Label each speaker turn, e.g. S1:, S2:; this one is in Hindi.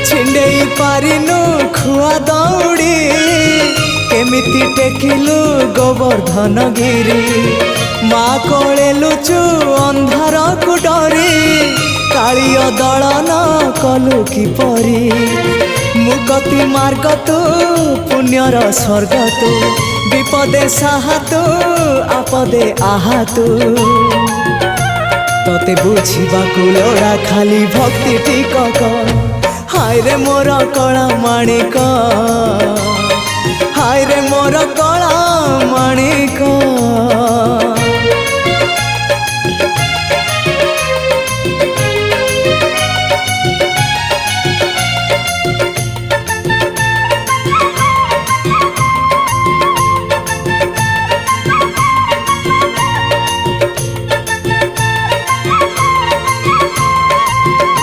S1: छिंडेई पारिनु खुआ दौड़ी केमिति टेकिलु गोवर्धन गिरी माँ कोले लुचु अंधार को डरी कालिय दलन कलु किपरि मुकति मार्ग तू पुण्यर स्वर्ग तू विपदे साहा तू आपदे आहा तू तते बुझिबाकु लोड़ा खाली भक्ति टिकक हाय रे मोर कला माणिक हाय रे मोर कला माणिक।